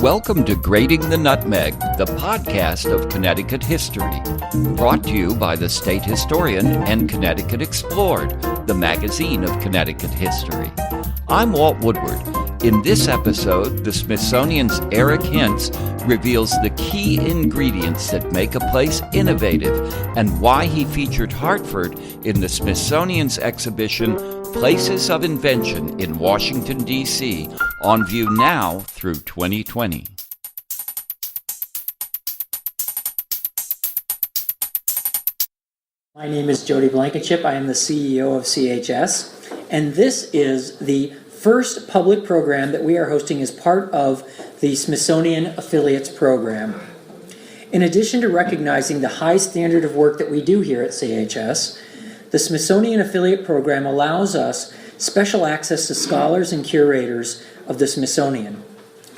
Welcome to Grating the Nutmeg, the podcast of Connecticut history. Brought to you by the State Historian and Connecticut Explored, the magazine of Connecticut history. I'm Walt Woodward. In this episode, the Smithsonian's Eric Hintz reveals the key ingredients that make a place innovative and why he featured Hartford in the Smithsonian's exhibition Places of Invention in Washington, D.C., on view now through 2020. My name is Jody Blankenship. I am the CEO of CHS, and this is the first public program that we are hosting as part of the Smithsonian Affiliates Program. In addition to recognizing the high standard of work that we do here at CHS, the Smithsonian Affiliate Program allows us special access to scholars and curators of the Smithsonian.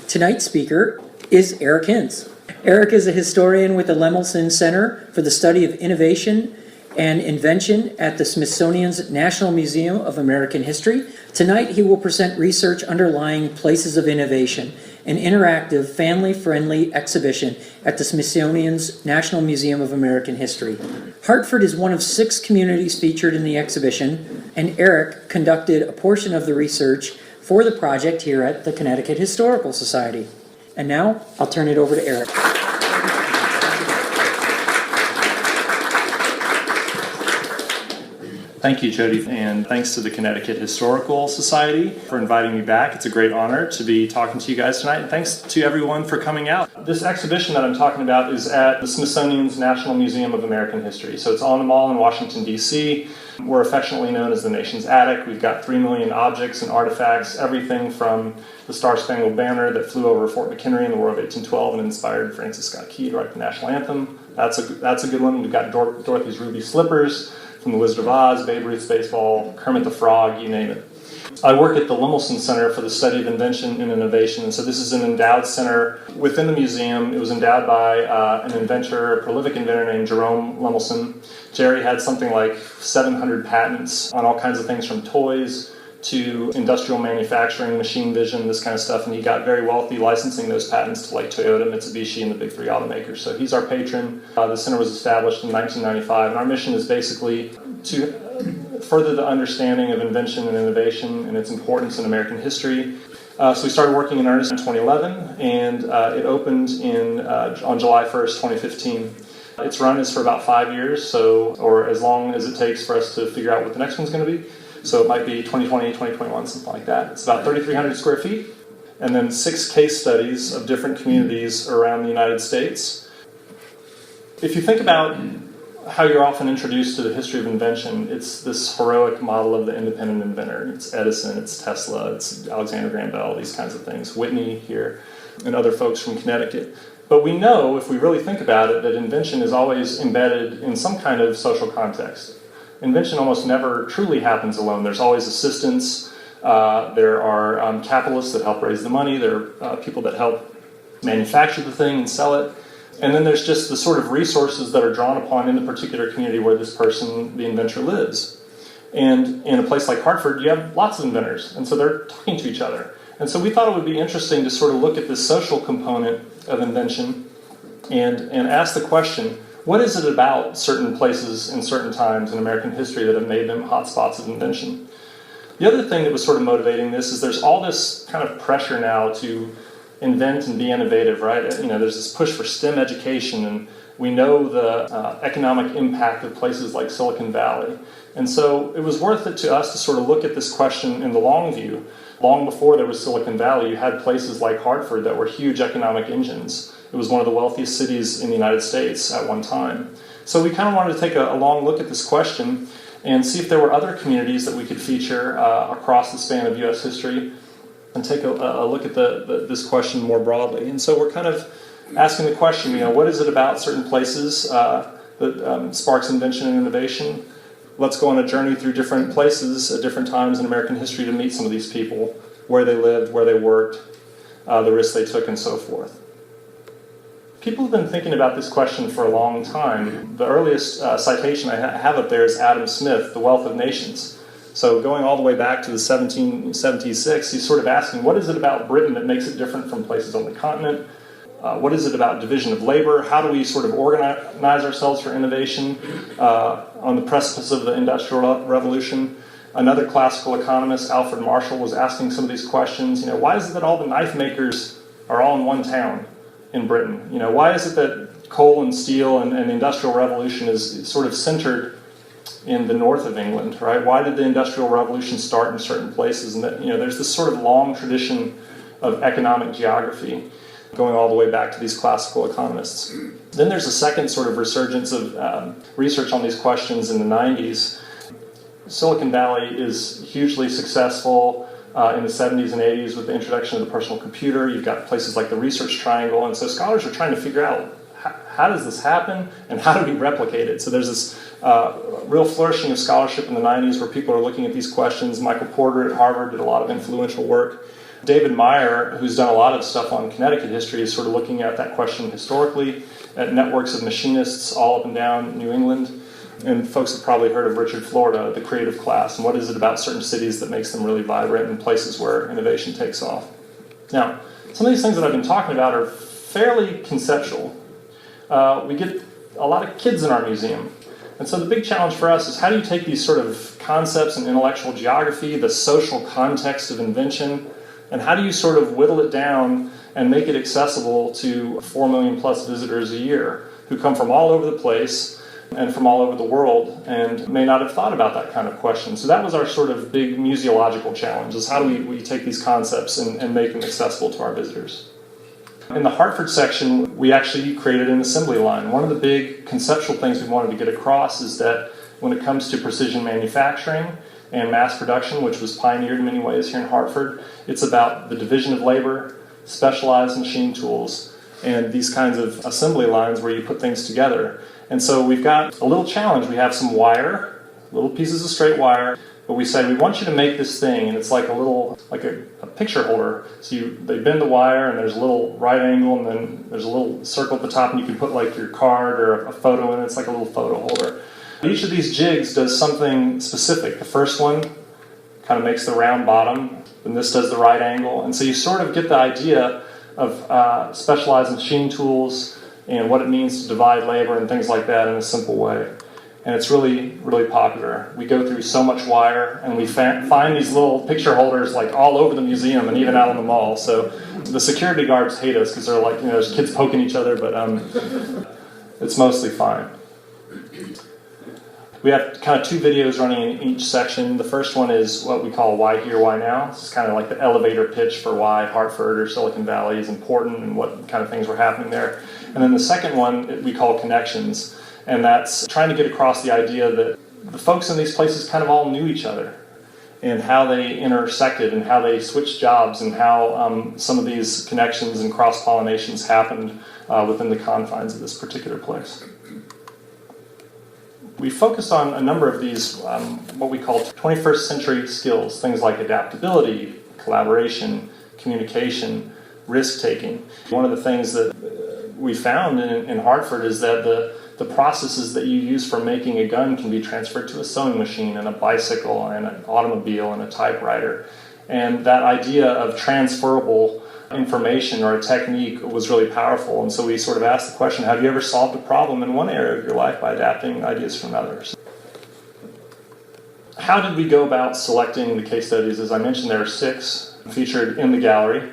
Tonight's speaker is Eric Hintz. Eric is a historian with the Lemelson Center for the Study of Innovation and Invention at the Smithsonian's National Museum of American History. Tonight he will present research underlying Places of Innovation, an interactive, family-friendly exhibition at the Smithsonian's National Museum of American History. Hartford is one of 6 communities featured in the exhibition, and Eric conducted a portion of the research for the project here at the Connecticut Historical Society. And now, I'll turn it over to Eric. Thank you, Jody, and thanks to the Connecticut Historical Society for inviting me back. It's a great honor to be talking to you guys tonight, and thanks to everyone for coming out. This exhibition that I'm talking about is at the Smithsonian's National Museum of American History. So it's on the Mall in Washington, D.C. We're affectionately known as the nation's attic. We've got 3 million objects and artifacts, everything from the Star-Spangled Banner that flew over Fort McHenry in the War of 1812 and inspired Francis Scott Key to write the national anthem. That's a good one. We've got Dorothy's ruby slippers, from The Wizard of Oz, Babe Ruth's baseball, Kermit the Frog, you name it. I work at the Lemelson Center for the Study of Invention and Innovation, and so this is an endowed center within the museum. It was endowed by an inventor, a prolific inventor named Jerome Lemelson. Jerry had something like 700 patents on all kinds of things from toys to industrial manufacturing, machine vision, this kind of stuff, and he got very wealthy licensing those patents to like Toyota, Mitsubishi, and the big 3 automakers. So he's our patron. The center was established in 1995, and our mission is basically to further the understanding of invention and innovation and its importance in American history. So we started working in earnest in 2011, and it opened on July 1st, 2015. Its run is for about 5 years, or as long as it takes for us to figure out what the next one's going to be. So it might be 2020, 2021, something like that. It's about 3,300 square feet, and then 6 case studies of different communities around the United States. If you think about how you're often introduced to the history of invention, it's this heroic model of the independent inventor. It's Edison, it's Tesla, it's Alexander Graham Bell, these kinds of things, Whitney here, and other folks from Connecticut. But we know, if we really think about it, that invention is always embedded in some kind of social context. Invention almost never truly happens alone. There's always assistance. There are capitalists that help raise the money. There are people that help manufacture the thing and sell it. And then there's just the sort of resources that are drawn upon in the particular community where this person, the inventor, lives. And in a place like Hartford, you have lots of inventors, and so they're talking to each other. And so we thought it would be interesting to sort of look at this social component of invention and ask the question, what is it about certain places and certain times in American history that have made them hotspots of invention? The other thing that was sort of motivating this is there's all this kind of pressure now to invent and be innovative, right? You know, there's this push for STEM education, and we know the economic impact of places like Silicon Valley. And so it was worth it to us to sort of look at this question in the long view. Long before there was Silicon Valley, you had places like Hartford that were huge economic engines. It was one of the wealthiest cities in the United States at one time. So we kind of wanted to take a long look at this question and see if there were other communities that we could feature across the span of U.S. history and take a look at this question more broadly. And so we're kind of asking the question, what is it about certain places that sparks invention and innovation? Let's go on a journey through different places at different times in American history to meet some of these people, where they lived, where they worked, the risks they took, and so forth. People have been thinking about this question for a long time. The earliest citation I have up there is Adam Smith, The Wealth of Nations. So going all the way back to the 1776, he's sort of asking, what is it about Britain that makes it different from places on the continent? What is it about division of labor? How do we sort of organize ourselves for innovation on the precipice of the Industrial Revolution? Another classical economist, Alfred Marshall, was asking some of these questions. Why is it that all the knife makers are all in one town in Britain? Why is it that coal and steel and the Industrial Revolution is sort of centered in the north of England, right? Why did the Industrial Revolution start in certain places? And that, there's this sort of long tradition of economic geography going all the way back to these classical economists. Then there's a second sort of resurgence of research on these questions in the 90s. Silicon Valley is hugely successful in the 70s and 80s with the introduction of the personal computer. You've got places like the Research Triangle, and so scholars are trying to figure out how does this happen and how do we replicate it? So there's this real flourishing of scholarship in the 90s where people are looking at these questions. Michael Porter at Harvard did a lot of influential work. David Meyer, who's done a lot of stuff on Connecticut history, is sort of looking at that question historically, at networks of machinists all up and down New England. And folks have probably heard of Richard Florida, the creative class, and what is it about certain cities that makes them really vibrant and places where innovation takes off. Now, some of these things that I've been talking about are fairly conceptual. We get a lot of kids in our museum. And so the big challenge for us is how do you take these sort of concepts in intellectual geography, the social context of invention, and how do you sort of whittle it down and make it accessible to 4 million plus visitors a year who come from all over the place and from all over the world and may not have thought about that kind of question. So that was our sort of big museological challenge, is how do we take these concepts and make them accessible to our visitors. In the Hartford section, we actually created an assembly line. One of the big conceptual things we wanted to get across is that when it comes to precision manufacturing and mass production, which was pioneered in many ways here in Hartford, it's about the division of labor, specialized machine tools, and these kinds of assembly lines where you put things together. And so we've got a little challenge. We have some wire, little pieces of straight wire, but we say we want you to make this thing, and it's like a picture holder. So they bend the wire, and there's a little right angle, and then there's a little circle at the top, and you can put like your card or a photo in it. It's like a little photo holder. Each of these jigs does something specific. The first one kind of makes the round bottom, and this does the right angle. And so you sort of get the idea of specialized machine tools and what it means to divide labor and things like that in a simple way. And it's really, really popular. We go through so much wire, and we find these little picture holders like all over the museum and even out on the mall. So the security guards hate us because they're like, there's kids poking each other, but it's mostly fine. We have kind of two videos running in each section. The first one is what we call Why Here, Why Now. This is kind of like the elevator pitch for why Hartford or Silicon Valley is important and what kind of things were happening there. And then the second one we call Connections, and that's trying to get across the idea that the folks in these places kind of all knew each other and how they intersected and how they switched jobs and how some of these connections and cross-pollinations happened within the confines of this particular place. We focused on a number of these, what we call 21st century skills, things like adaptability, collaboration, communication, risk-taking. One of the things that we found in Hartford is that the processes that you use for making a gun can be transferred to a sewing machine and a bicycle and an automobile and a typewriter. And that idea of transferable information or a technique was really powerful. And so we sort of asked the question, have you ever solved a problem in one area of your life by adapting ideas from others? How did we go about selecting the case studies? As I mentioned, there are 6 featured in the gallery.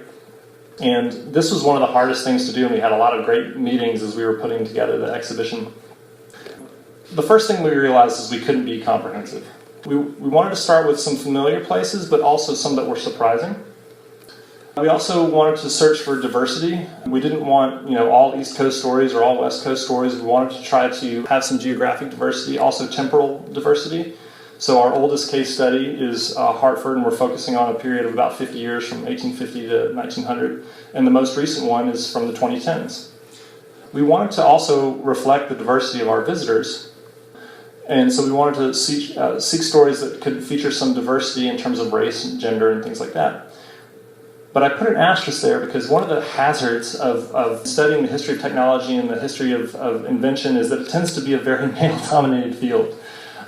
And this was one of the hardest things to do, and we had a lot of great meetings as we were putting together the exhibition. The first thing we realized is we couldn't be comprehensive. We wanted to start with some familiar places, but also some that were surprising. We also wanted to search for diversity. We didn't want, all East Coast stories or all West Coast stories. We wanted to try to have some geographic diversity, also temporal diversity. So our oldest case study is Hartford, and we're focusing on a period of about 50 years from 1850 to 1900. And the most recent one is from the 2010s. We wanted to also reflect the diversity of our visitors. And so we wanted to seek stories that could feature some diversity in terms of race and gender and things like that. But I put an asterisk there because one of the hazards of studying the history of technology and the history of invention is that it tends to be a very male-dominated field.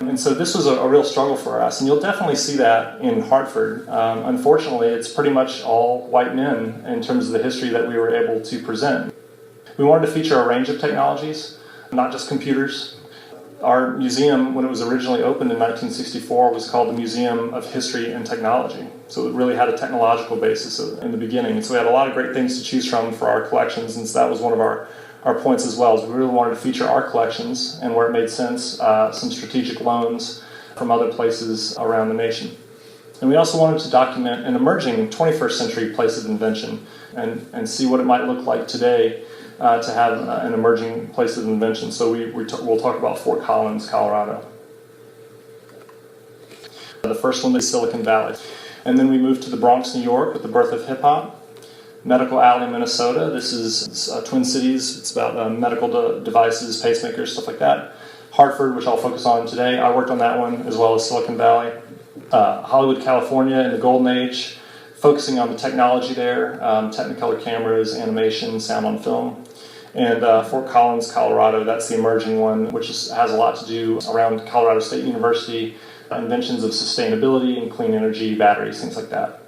And so this was a real struggle for us, and you'll definitely see that in Hartford. Unfortunately, it's pretty much all white men in terms of the history that we were able to present. We wanted to feature a range of technologies, not just computers. Our museum, when it was originally opened in 1964, was called the Museum of History and Technology. So it really had a technological basis in the beginning. And so we had a lot of great things to choose from for our collections, and so that was one of our points as well, is we really wanted to feature our collections, and where it made sense, some strategic loans from other places around the nation. And we also wanted to document an emerging 21st century place of invention and see what it might look like today to have an emerging place of invention. So we'll talk about Fort Collins, Colorado. The first one is Silicon Valley. And then we moved to the Bronx, New York with the birth of hip-hop. Medical Alley, Minnesota. This is Twin Cities. It's about medical devices, pacemakers, stuff like that. Hartford, which I'll focus on today. I worked on that one, as well as Silicon Valley. Hollywood, California in the Golden Age, focusing on the technology there, Technicolor cameras, animation, sound on film. And Fort Collins, Colorado, that's the emerging one, which has a lot to do around Colorado State University, inventions of sustainability and clean energy, batteries, things like that.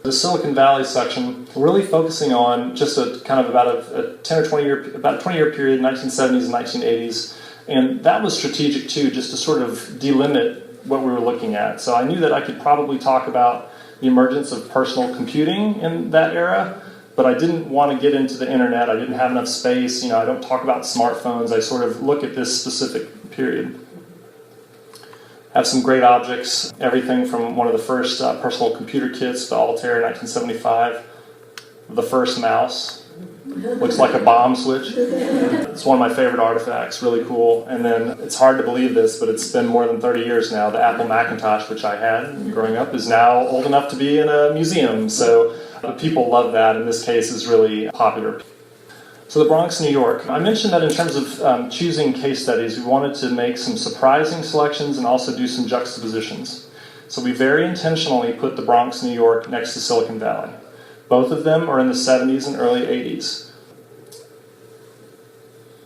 The Silicon Valley section, really focusing on just about a 10 or 20 year, about a 20-year period, 1970s and 1980s, and that was strategic too, just to sort of delimit what we were looking at. So I knew that I could probably talk about the emergence of personal computing in that era, but I didn't want to get into the internet. I didn't have enough space. I don't talk about smartphones. I sort of look at this specific period. Have some great objects, everything from one of the first personal computer kits, the Altair 1975, the first mouse, looks like a bomb switch. It's one of my favorite artifacts, really cool. And then, it's hard to believe this, but it's been more than 30 years now. The Apple Macintosh, which I had growing up, is now old enough to be in a museum. So people love that. In this case, is really popular. So the Bronx, New York. I mentioned that in terms of choosing case studies, we wanted to make some surprising selections and also do some juxtapositions. So we very intentionally put the Bronx, New York next to Silicon Valley. Both of them are in the 70s and early 80s.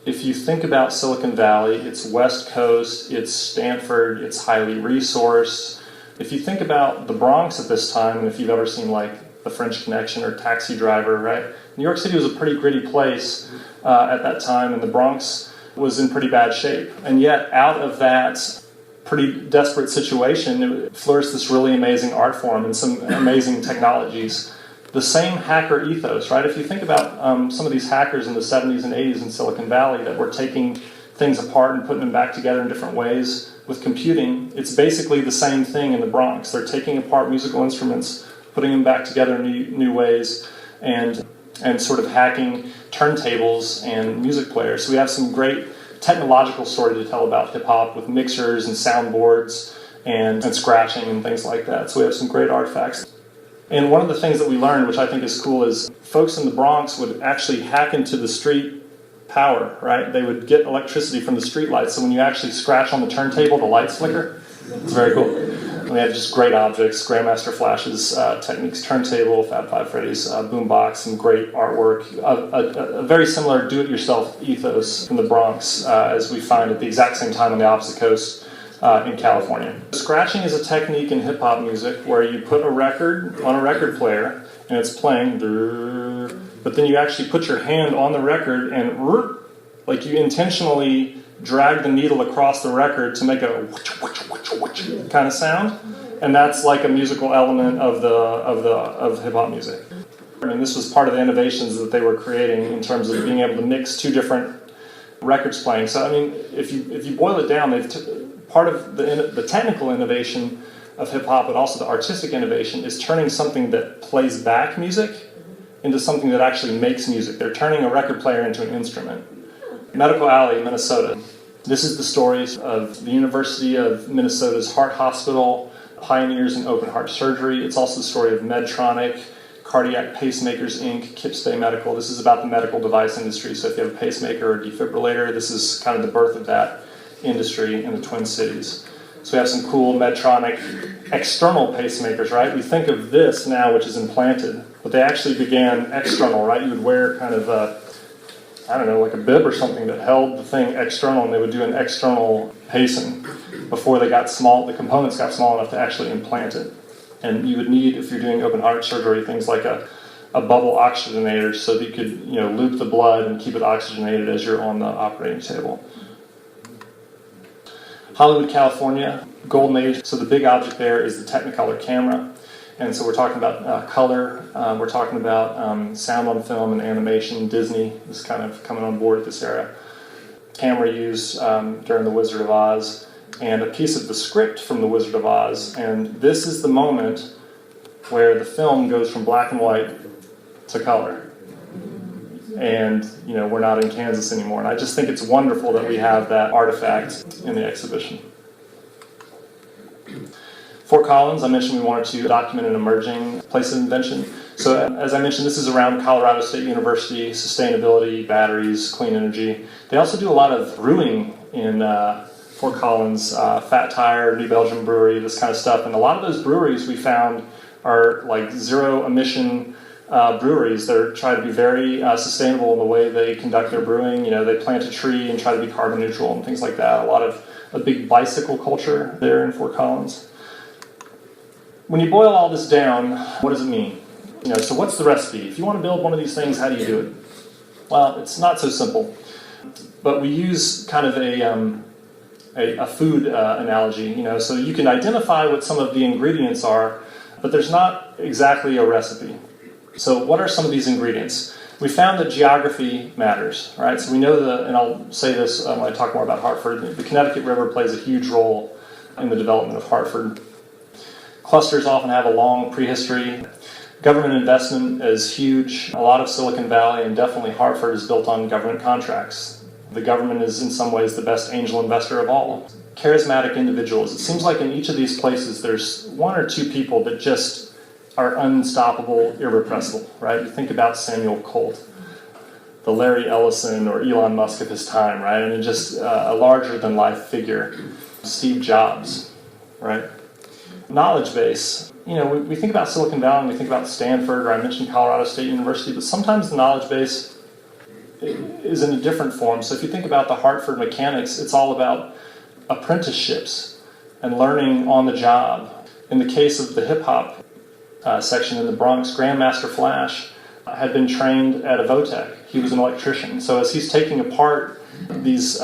If you think about Silicon Valley, it's West Coast, it's Stanford, it's highly resourced. If you think about the Bronx at this time, and if you've ever seen like The French Connection or Taxi Driver, right? New York City was a pretty gritty place at that time, and the Bronx was in pretty bad shape. And yet, out of that pretty desperate situation, it flourished this really amazing art form and some amazing technologies. The same hacker ethos, right? If you think about some of these hackers in the 70s and 80s in Silicon Valley that were taking things apart and putting them back together in different ways with computing, it's basically the same thing in the Bronx. They're taking apart musical instruments, putting them back together in new ways, and sort of hacking turntables and music players. So we have some great technological story to tell about hip-hop with mixers and soundboards and scratching and things like that. So we have some great artifacts. And one of the things that we learned, which I think is cool, is folks in the Bronx would actually hack into the street power, right? They would get electricity from the street lights, so when you actually scratch on the turntable, the lights flicker. It's very cool. And we have just great objects, Grandmaster Flash's Techniques turntable, Fab Five Freddy's boombox, some great artwork, a very similar do-it-yourself ethos in the Bronx as we find at the exact same time on the opposite coast in California. Scratching is a technique in hip-hop music where you put a record on a record player and it's playing, but then you actually put your hand on the record and like you intentionally drag the needle across the record to make a kind of sound, and that's like a musical element of hip-hop music. I mean, this was part of the innovations that they were creating in terms of being able to mix two different records playing. So I mean, if you boil it down, part of the technical innovation of hip-hop, but also the artistic innovation, is turning something that plays back music into something that actually makes music. They're turning a record player into an instrument. Medical Alley, Minnesota. This is the stories of the University of Minnesota's Heart Hospital, pioneers in open heart surgery. It's also the story of Medtronic, Cardiac Pacemakers, Inc., Kipstay Medical. This is about the medical device industry. So if you have a pacemaker or defibrillator, this is kind of the birth of that industry in the Twin Cities. So we have some cool Medtronic external pacemakers, right? We think of this now, which is implanted, but they actually began external, right? You would wear kind of I don't know, like a bib or something that held the thing external, and they would do an external pacing before they got the components got small enough to actually implant it. And you would need, if you're doing open heart surgery, things like a bubble oxygenator so that you could loop the blood and keep it oxygenated as you're on the operating table. Hollywood, California, golden age. So the big object there is the Technicolor camera. And so we're talking about color, we're talking about sound on film and animation. Disney is kind of coming on board at this era. Camera used during The Wizard of Oz, and a piece of the script from The Wizard of Oz. And this is the moment where the film goes from black and white to color. And, we're not in Kansas anymore. And I just think it's wonderful that we have that artifact in the exhibition. Fort Collins, I mentioned we wanted to document an emerging place of invention. So as I mentioned, this is around Colorado State University, sustainability, batteries, clean energy. They also do a lot of brewing in Fort Collins, Fat Tire, New Belgium Brewery, this kind of stuff. And a lot of those breweries we found are like zero emission breweries. They're trying to be very sustainable in the way they conduct their brewing. They plant a tree and try to be carbon neutral and things like that. A big bicycle culture there in Fort Collins. When you boil all this down, what does it mean? So what's the recipe? If you want to build one of these things, how do you do it? Well, it's not so simple. But we use kind of a food analogy, so you can identify what some of the ingredients are, but there's not exactly a recipe. So what are some of these ingredients? We found that geography matters, right? So we know and I'll say this when I talk more about Hartford, the Connecticut River plays a huge role in the development of Hartford. Clusters often have a long prehistory. Government investment is huge. A lot of Silicon Valley and definitely Hartford is built on government contracts. The government is in some ways the best angel investor of all. Charismatic individuals. It seems like in each of these places there's one or two people that just are unstoppable, irrepressible, right? You think about Samuel Colt, the Larry Ellison or Elon Musk of his time, right? I mean, just a larger-than-life figure. Steve Jobs, right? Knowledge base. We think about Silicon Valley, and we think about Stanford, or I mentioned Colorado State University, but sometimes the knowledge base is in a different form. So if you think about the Hartford mechanics, it's all about apprenticeships and learning on the job. In the case of the hip-hop section in the Bronx, Grandmaster Flash had been trained at a Votech. He was an electrician. So as he's taking apart these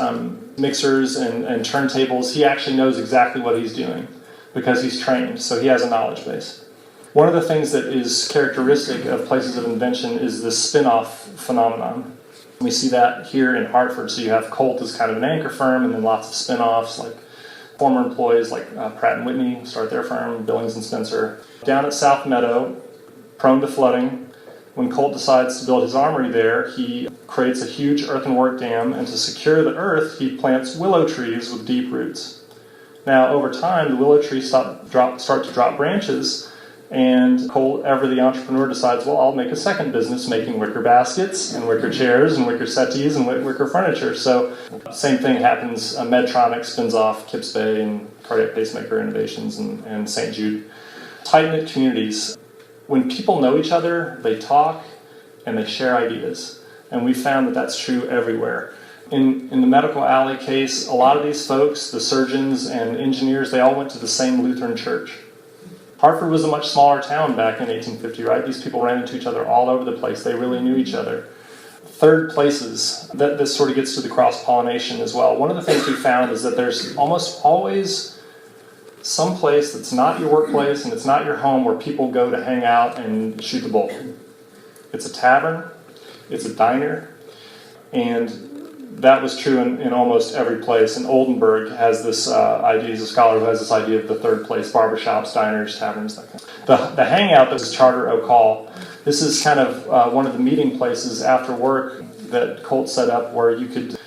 mixers and turntables, he actually knows exactly what he's doing because he's trained. So he has a knowledge base. One of the things that is characteristic of places of invention is the spin-off phenomenon. We see that here in Hartford. So you have Colt as kind of an anchor firm, and then lots of spin-offs, like former employees like Pratt & Whitney start their firm, Billings and Spencer. Down at South Meadow, prone to flooding, when Colt decides to build his armory there, he creates a huge earthenwork dam, and to secure the earth, he plants willow trees with deep roots. Now, over time, the willow trees start to drop branches, and Colt, ever the entrepreneur, decides, well, I'll make a second business making wicker baskets and wicker chairs and wicker settees and wicker furniture. So same thing happens. Medtronic spins off Kips Bay and Cardiac Pacemaker Innovations and St. Jude. Tight-knit communities. When people know each other, they talk and they share ideas. And we found that that's true everywhere. In the Medical Alley case, a lot of these folks, the surgeons and engineers, they all went to the same Lutheran church. Hartford was a much smaller town back in 1850, right? These people ran into each other all over the place. They really knew each other. Third places, this sort of gets to the cross-pollination as well. One of the things we found is that there's almost always some place that's not your workplace and it's not your home where people go to hang out and shoot the bull. It's a tavern, it's a diner, and that was true in almost every place. And Oldenburg has this idea, he's a scholar who has this idea of the third place, barbershops, diners, taverns, that kind of stuff. The hangout that was Charter Oak Hall, this is kind of one of the meeting places after work that Colt set up where you could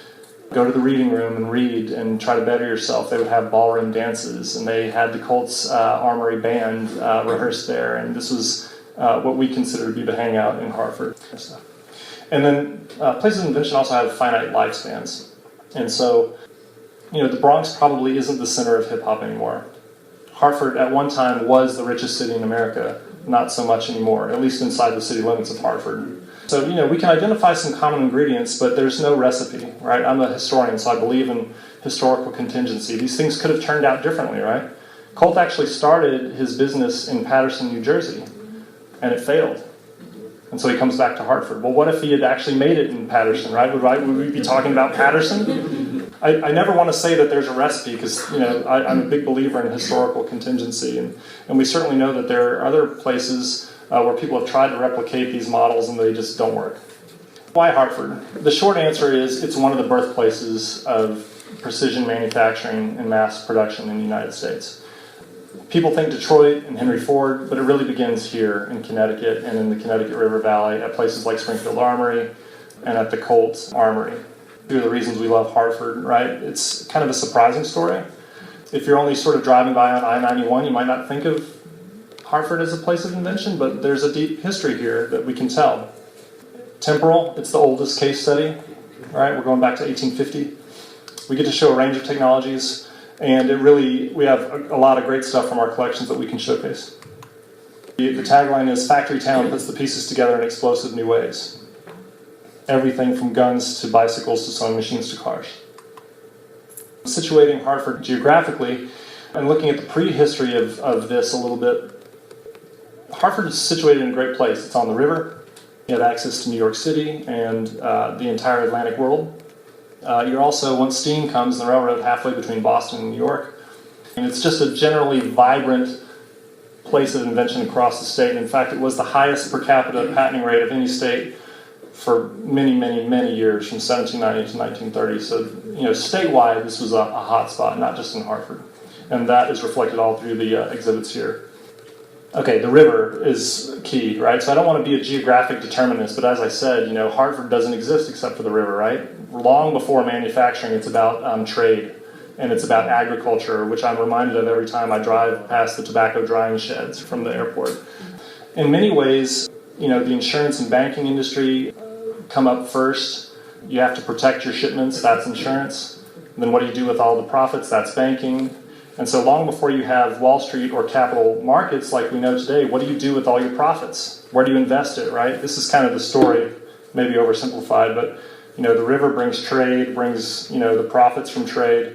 go to the reading room and read and try to better yourself. They would have ballroom dances, and they had the Colt's Armory Band rehearsed there, and this was what we consider to be the hangout in Hartford. And then places of invention also have finite lifespans. And so, the Bronx probably isn't the center of hip-hop anymore. Hartford at one time was the richest city in America, not so much anymore, at least inside the city limits of Hartford. So, we can identify some common ingredients, but there's no recipe, right? I'm a historian, so I believe in historical contingency. These things could have turned out differently, right? Colt actually started his business in Paterson, New Jersey, and it failed. And so he comes back to Hartford. Well, what if he had actually made it in Paterson, right? Would we be talking about Paterson? I never want to say that there's a recipe because, I'm a big believer in historical contingency. And we certainly know that there are other places where people have tried to replicate these models and they just don't work. Why Hartford? The short answer is it's one of the birthplaces of precision manufacturing and mass production in the United States. People think Detroit and Henry Ford, but it really begins here in Connecticut and in the Connecticut River Valley at places like Springfield Armory and at the Colt Armory. Two of the reasons we love Hartford, right? It's kind of a surprising story. If you're only sort of driving by on I-91, you might not think of Hartford as a place of invention, but there's a deep history here that we can tell. Temporal, it's the oldest case study, right? We're going back to 1850. We get to show a range of technologies, and we have a lot of great stuff from our collections that we can showcase. The tagline is, "Factory Town puts the pieces together in explosive new ways." Everything from guns to bicycles to sewing machines to cars. Situating Hartford geographically, and looking at the prehistory of this a little bit, Hartford is situated in a great place. It's on the river. You have access to New York City and the entire Atlantic world. You're also, once steam comes, the railroad halfway between Boston and New York. And it's just a generally vibrant place of invention across the state. And in fact, it was the highest per capita patenting rate of any state for many, many, many years, from 1790 to 1930. So, statewide, this was a hot spot, not just in Hartford. And that is reflected all through the exhibits here. Okay, the river is key, right? So I don't want to be a geographic determinist, but as I said, Hartford doesn't exist except for the river, right? Long before manufacturing, it's about trade, and it's about agriculture, which I'm reminded of every time I drive past the tobacco drying sheds from the airport. In many ways, the insurance and banking industry come up first. You have to protect your shipments, that's insurance. And then what do you do with all the profits? That's banking. And so long before you have Wall Street or capital markets like we know today, what do you do with all your profits? Where do you invest it, right? This is kind of the story, maybe oversimplified, but the river brings trade, brings the profits from trade.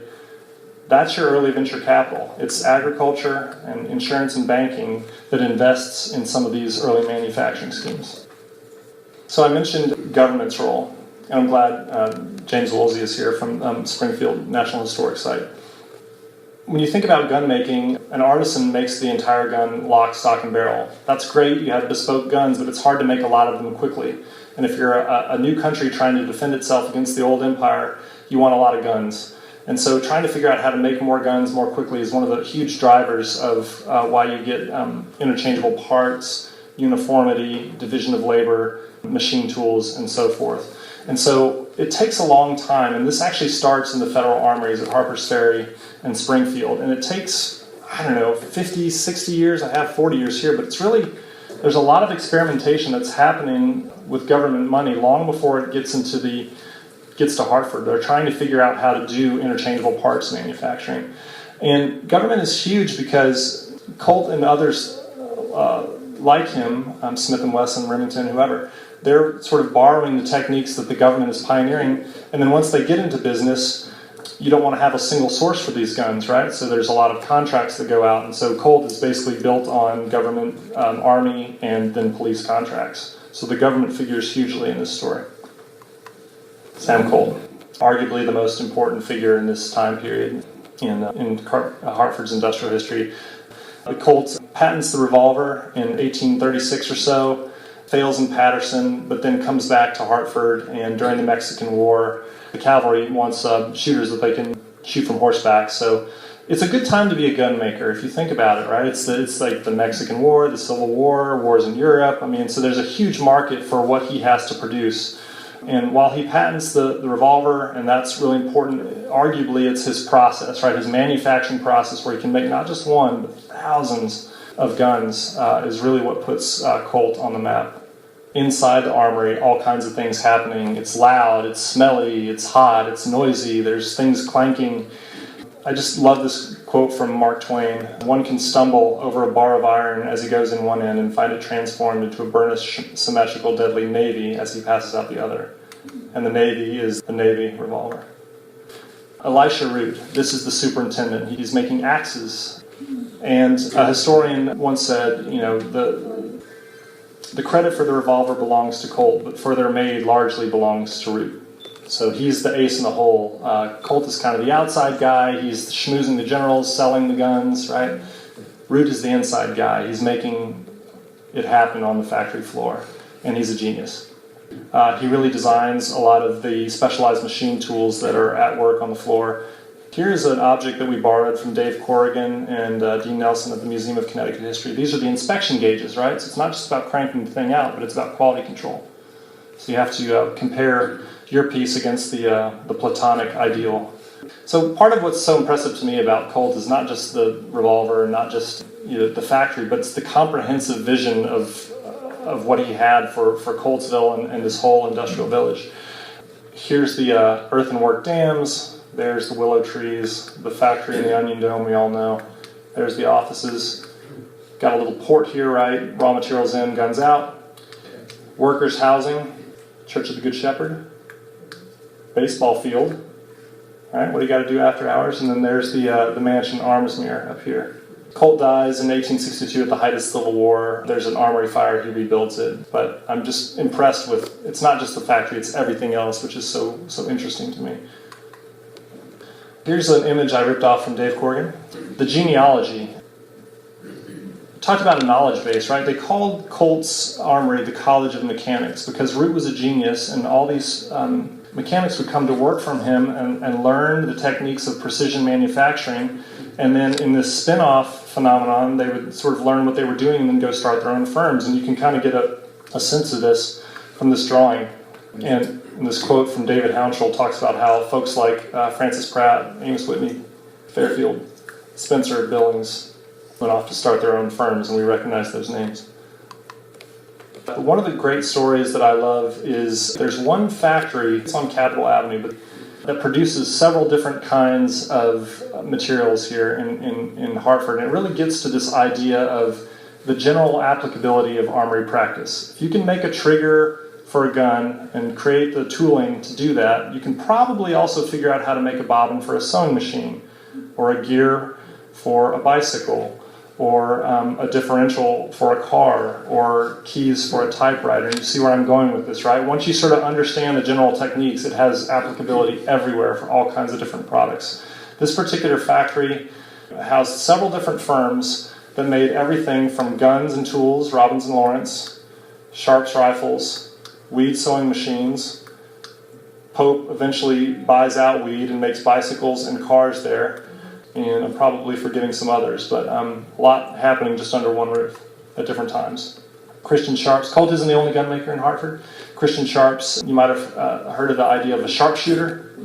That's your early venture capital. It's agriculture and insurance and banking that invests in some of these early manufacturing schemes. So I mentioned government's role, and I'm glad James Woolsey is here from Springfield National Historic Site. When you think about gun making, an artisan makes the entire gun lock, stock, and barrel. That's great, you have bespoke guns, but it's hard to make a lot of them quickly. And if you're a new country trying to defend itself against the old empire, you want a lot of guns. And so trying to figure out how to make more guns more quickly is one of the huge drivers of why you get interchangeable parts, uniformity, division of labor, machine tools, and so forth. And so it takes a long time, and this actually starts in the federal armories at Harper's Ferry and Springfield, and it takes, 50, 60 years. I have 40 years here, but there's a lot of experimentation that's happening with government money long before it gets to Hartford. They're trying to figure out how to do interchangeable parts manufacturing. And government is huge because Colt and others like him, Smith & Wesson, Remington, whoever, they're sort of borrowing the techniques that the government is pioneering, and then once they get into business, you don't want to have a single source for these guns, right? So there's a lot of contracts that go out, and so Colt is basically built on government, army, and then police contracts. So the government figures hugely in this story. Sam Colt, arguably the most important figure in this time period in Hartford's industrial history. Colt patents the revolver in 1836 or so, fails in Paterson, but then comes back to Hartford, and during the Mexican War, the cavalry wants shooters that they can shoot from horseback. So it's a good time to be a gun maker if you think about it, right? It's like the Mexican War, the Civil War, wars in Europe. So there's a huge market for what he has to produce. And while he patents the revolver, and that's really important, arguably it's his process, right? His manufacturing process where he can make not just one, but thousands of guns is really what puts Colt on the map. Inside the armory, all kinds of things happening. It's loud, it's smelly, it's hot, it's noisy, there's things clanking. I just love this quote from Mark Twain, "One can stumble over a bar of iron as he goes in one end and find it transformed into a burnished, symmetrical, deadly navy as he passes out the other." And the navy is the Navy revolver. Elisha Root, this is the superintendent. He's making axes. And a historian once said, the credit for the revolver belongs to Colt, but for their made largely belongs to Root. So he's the ace in the hole. Colt is kind of the outside guy. He's schmoozing the generals, selling the guns, right? Root is the inside guy. He's making it happen on the factory floor, and he's a genius. He really designs a lot of the specialized machine tools that are at work on the floor. Here's an object that we borrowed from Dave Corrigan and Dean Nelson at the Museum of Connecticut History. These are the inspection gauges, right? So it's not just about cranking the thing out, but it's about quality control. So you have to compare your piece against the Platonic ideal. So part of what's so impressive to me about Colt is not just the revolver, not just the factory, but it's the comprehensive vision of what he had for Coltsville and this whole industrial village. Here's the earthenwork dams. There's the willow trees, the factory and the Onion Dome we all know. There's the offices. Got a little port here, right? Raw materials in, guns out. Workers' housing, Church of the Good Shepherd. Baseball field. All right, what do you got to do after hours? And then there's the mansion Armsmere up here. Colt dies in 1862 at the height of the Civil War. There's an armory fire, he rebuilds it. But I'm just impressed with, it's not just the factory, it's everything else, which is so interesting to me. Here's an image I ripped off from Dave Corrigan. The genealogy. Talked about a knowledge base, right? They called Colt's armory the College of Mechanics because Root was a genius, and all these mechanics would come to work from him and learn the techniques of precision manufacturing. And then in this spin-off phenomenon, they would sort of learn what they were doing and then go start their own firms. And you can kind of get a sense of this from this drawing. And this quote from David Hounshell talks about how folks like Francis Pratt, Amos Whitney, Fairfield, Spencer, Billings went off to start their own firms, and we recognize those names. One of the great stories that I love is there's one factory, it's on Capitol Avenue, but that produces several different kinds of materials here in Hartford. And it really gets to this idea of the general applicability of armory practice. If you can make a trigger for a gun and create the tooling to do that, you can probably also figure out how to make a bobbin for a sewing machine, or a gear for a bicycle, or a differential for a car, or keys for a typewriter. And you see where I'm going with this, right? Once you sort of understand the general techniques, it has applicability everywhere for all kinds of different products. This particular factory housed several different firms that made everything from guns and tools, Robbins and Lawrence, Sharps rifles, Weed sewing machines. Pope eventually buys out Weed and makes bicycles and cars there. And I'm probably forgetting some others, but a lot happening just under one roof at different times. Christian Sharps. Colt isn't the only gun maker in Hartford. Christian Sharps, you might have heard of the idea of a sharpshooter.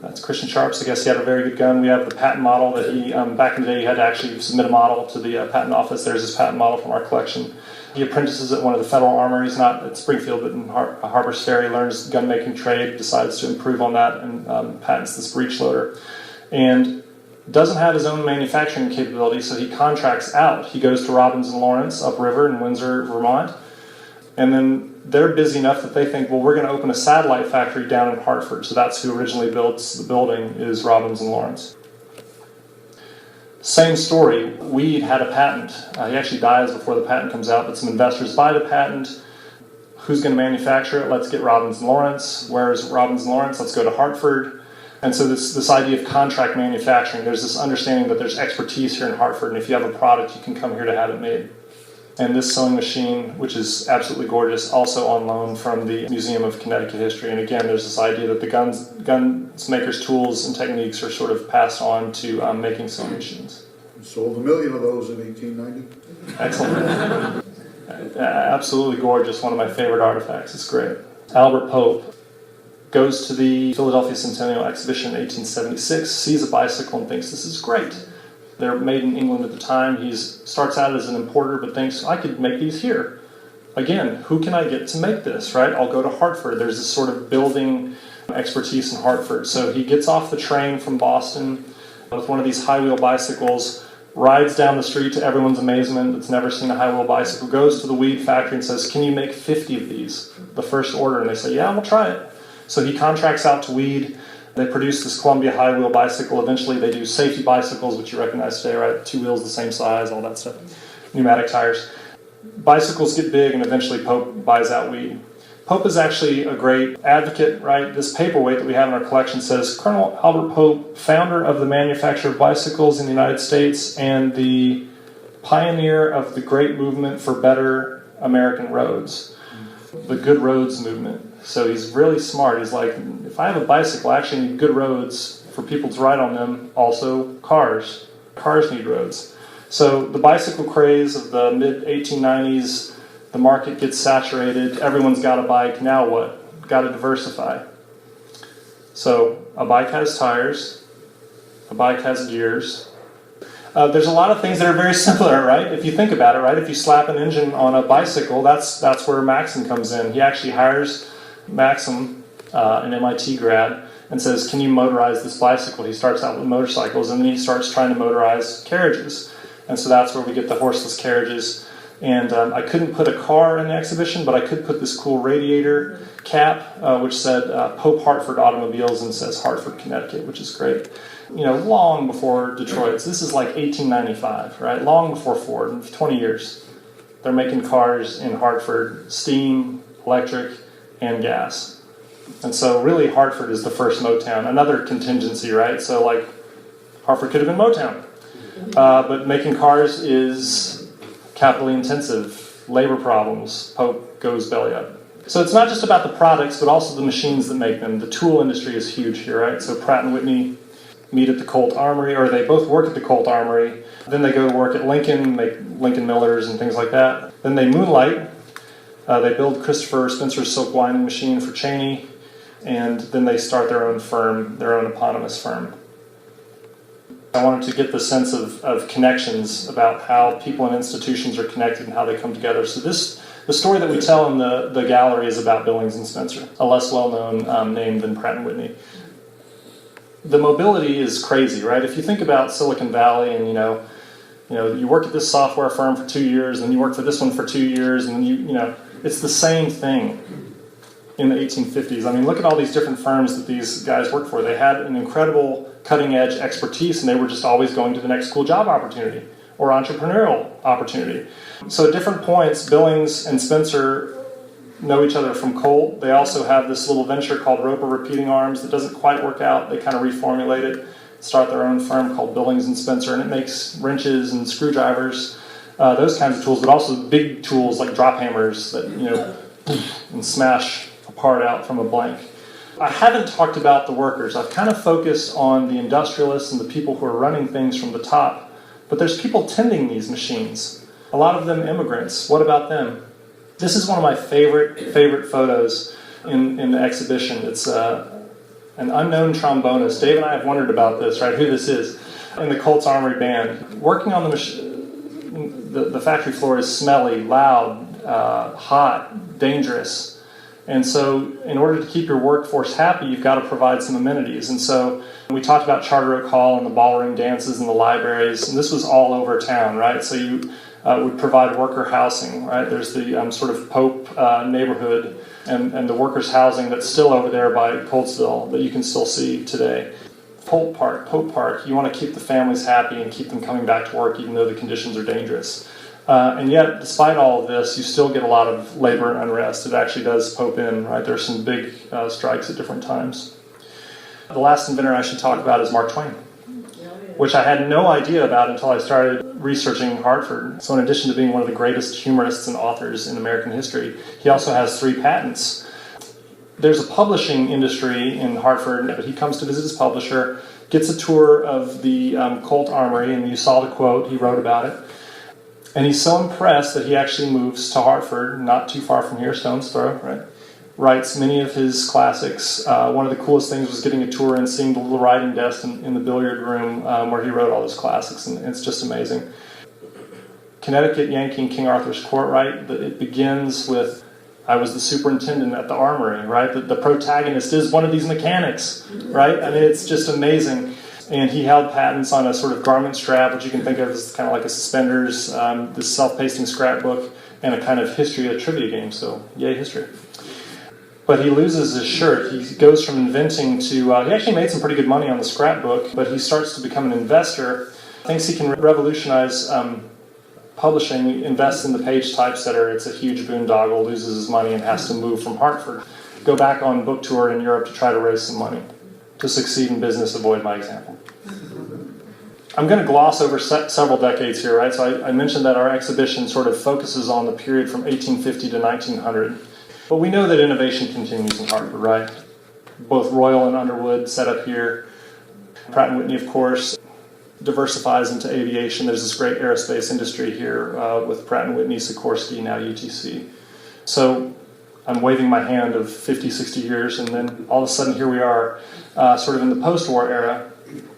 That's Christian Sharps. I guess he had a very good gun. We have the patent model that he, back in the day, you had to actually submit a model to the patent office. There's his patent model from our collection. He apprentices at one of the federal armories, not at Springfield, but in Harper's Ferry, learns gun-making trade, decides to improve on that, and patents this breech loader. And doesn't have his own manufacturing capability, so he contracts out. He goes to Robbins and Lawrence upriver in Windsor, Vermont, and then they're busy enough that they think, well, we're going to open a satellite factory down in Hartford. So that's who originally builds the building, is Robbins and Lawrence. Same story. Weed had a patent. He actually dies before the patent comes out, but some investors buy the patent. Who's going to manufacture it? Let's get Robbins and Lawrence. Where's Robbins and Lawrence? Let's go to Hartford. And so this idea of contract manufacturing, there's this understanding that there's expertise here in Hartford, and if you have a product, you can come here to have it made. And this sewing machine, which is absolutely gorgeous, also on loan from the Museum of Connecticut History. And again, there's this idea that the gunsmakers' tools and techniques are sort of passed on to making sewing machines. Sold 1 million of those in 1890. Excellent. Absolutely gorgeous. One of my favorite artifacts. It's great. Albert Pope goes to the Philadelphia Centennial Exhibition in 1876, sees a bicycle and thinks, this is great. They're made in England at the time. He starts out as an importer, but thinks, I could make these here. Again, who can I get to make this, right? I'll go to Hartford. There's this sort of building expertise in Hartford. So he gets off the train from Boston with one of these high-wheel bicycles, rides down the street to everyone's amazement that's never seen a high-wheel bicycle, goes to the weed factory and says, "Can you make 50 of these?" The first order. And they say, "Yeah, we'll try it." So he contracts out to Weed. They produce this Columbia high-wheel bicycle. Eventually they do safety bicycles, which you recognize today, right? 2 wheels the same size, all that stuff. Pneumatic tires. Bicycles get big, and eventually Pope buys out Weed. Pope is actually a great advocate, right? This paperweight that we have in our collection says, "Colonel Albert Pope, founder of the manufacture of bicycles in the United States and the pioneer of the great movement for better American roads," the good roads movement. So he's really smart. He's like, if I have a bicycle, I actually need good roads for people to ride on them. Also, cars. Cars need roads. So the bicycle craze of the mid-1890s, the market gets saturated. Everyone's got a bike. Now what? Got to diversify. So a bike has tires. A bike has gears. There's a lot of things that are very similar, right? If you think about it, right? If you slap an engine on a bicycle, that's where Maxim comes in. He actually hires Maxim, an MIT grad, and says, "Can you motorize this bicycle?" He starts out with motorcycles, and then he starts trying to motorize carriages. And so that's where we get the horseless carriages. And I couldn't put a car in the exhibition, but I could put this cool radiator cap, which said Pope Hartford Automobiles, and says Hartford, Connecticut, which is great. You know, long before Detroit. So this is like 1895, right? Long before Ford, 20 years. They're making cars in Hartford, steam, electric, and gas. And so really Hartford is the first Motown. Another contingency, right? So like Hartford could have been Motown. But making cars is capitally intensive, labor problems. Pope goes belly up. So it's not just about the products, but also the machines that make them. The tool industry is huge here, right? So Pratt & Whitney meet at the Colt Armory, or they both work at the Colt Armory. Then they go to work at Lincoln, make Lincoln Millers and things like that. Then they moonlight. They build Christopher Spencer's silk winding machine for Cheney, and then they start their own firm, their own eponymous firm. I wanted to get the sense of connections about how people and institutions are connected and how they come together. So the story that we tell in the gallery is about Billings and Spencer, a less well-known name than Pratt & Whitney. The mobility is crazy, right? If you think about Silicon Valley and, you know, you work at this software firm for 2 years, and then you work for this one for 2 years, and then you know, it's the same thing in the 1850s. I mean, look at all these different firms that these guys worked for. They had an incredible cutting-edge expertise, and they were just always going to the next cool job opportunity or entrepreneurial opportunity. So at different points, Billings and Spencer know each other from Colt. They also have this little venture called Roper Repeating Arms that doesn't quite work out. They kind of reformulate it, start their own firm called Billings and Spencer, and it makes wrenches and screwdrivers, those kinds of tools, but also big tools like drop hammers that, you know, and smash a part out from a blank. I haven't talked about the workers. I've kind of focused on the industrialists and the people who are running things from the top, but there's people tending these machines. A lot of them immigrants. What about them? This is one of my favorite photos in the exhibition. It's an unknown trombonist. Dave and I have wondered about this, right? Who this is in the Colts Armory Band. Working on the machine, the factory floor is smelly, loud, hot, dangerous. And so in order to keep your workforce happy, you've got to provide some amenities. And so we talked about Charter Oak Hall and the ballroom dances and the libraries, and this was all over town, right? So you would provide worker housing, right? There's the sort of Pope neighborhood and the workers' housing that's still over there by Coltsville that you can still see today. Pope Park, you want to keep the families happy and keep them coming back to work even though the conditions are dangerous. And yet, despite all of this, you still get a lot of labor unrest. It actually does pope in, right? There's some big strikes at different times. The last inventor I should talk about is Mark Twain, which I had no idea about until I started researching Hartford. So in addition to being one of the greatest humorists and authors in American history, he also has 3 patents. There's a publishing industry in Hartford, but he comes to visit his publisher, gets a tour of the Colt Armory, and you saw the quote, he wrote about it. And he's so impressed that he actually moves to Hartford, not too far from here, stone's throw, right? Writes many of his classics. One of the coolest things was getting a tour and seeing the little writing desk in the billiard room where he wrote all his classics, and it's just amazing. Connecticut Yankee and King Arthur's Court, right? It begins with, I was the superintendent at the armory, right? The protagonist is one of these mechanics, right? I mean, it's just amazing. And he held patents on a sort of garment strap, which you can think of as kind of like a suspenders, this self-pasting scrapbook, and a kind of history, a trivia game. So, yay, history. But he loses his shirt. He goes from inventing to, he actually made some pretty good money on the scrapbook, but he starts to become an investor, thinks he can revolutionize publishing, invests in the page typesetter. It's a huge boondoggle, loses his money, and has to move from Hartford, go back on book tour in Europe to try to raise some money. To succeed in business, avoid my example. I'm going to gloss over several decades here, right? So I mentioned that our exhibition sort of focuses on the period from 1850 to 1900. But we know that innovation continues in Hartford, right? Both Royal and Underwood set up here. Pratt & Whitney, of course, diversifies into aviation. There's this great aerospace industry here with Pratt & Whitney, Sikorsky, now UTC. So I'm waving my hand of 50, 60 years, and then all of a sudden here we are, sort of in the post-war era,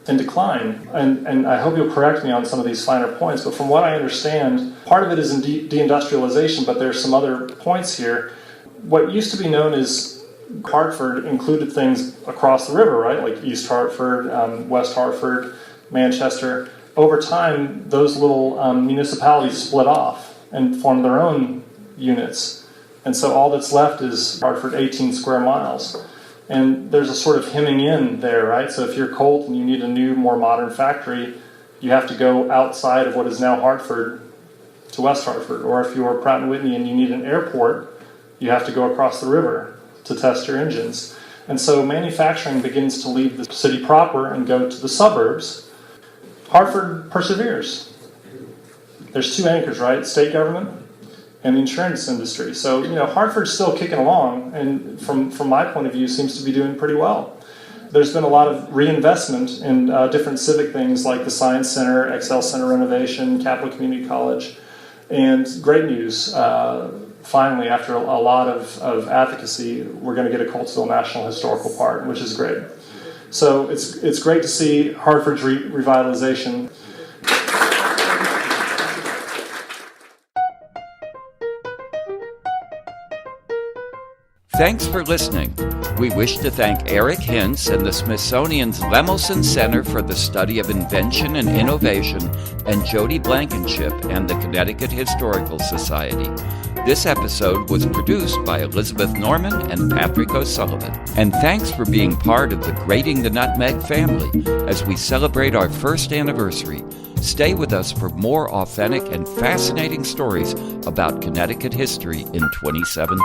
in decline. And I hope you'll correct me on some of these finer points, but from what I understand, part of it is in deindustrialization, but there's some other points here. What used to be known as Hartford included things across the river, right? Like East Hartford, West Hartford, Manchester. Over time, those little municipalities split off and formed their own units. And so all that's left is Hartford, 18 square miles. And there's a sort of hemming in there, right? So if you're Colt and you need a new, more modern factory, you have to go outside of what is now Hartford to West Hartford. Or if you're Pratt & Whitney and you need an airport, you have to go across the river to test your engines. And so manufacturing begins to leave the city proper and go to the suburbs. Hartford perseveres. There's two anchors, right? State government and the insurance industry. So, Hartford's still kicking along, and from my point of view, seems to be doing pretty well. There's been a lot of reinvestment in different civic things like the Science Center, Excel Center renovation, Capital Community College, and great news. Finally, after a lot of advocacy, we're going to get a Coltsville National Historical Park, which is great. So it's great to see Hartford's revitalization. Thanks for listening. We wish to thank Eric Hintz and the Smithsonian's Lemelson Center for the Study of Invention and Innovation, and Jody Blankenship and the Connecticut Historical Society. This episode was produced by Elizabeth Norman and Patrick O'Sullivan. And thanks for being part of the Grating the Nutmeg family as we celebrate our first anniversary. Stay with us for more authentic and fascinating stories about Connecticut history in 2017.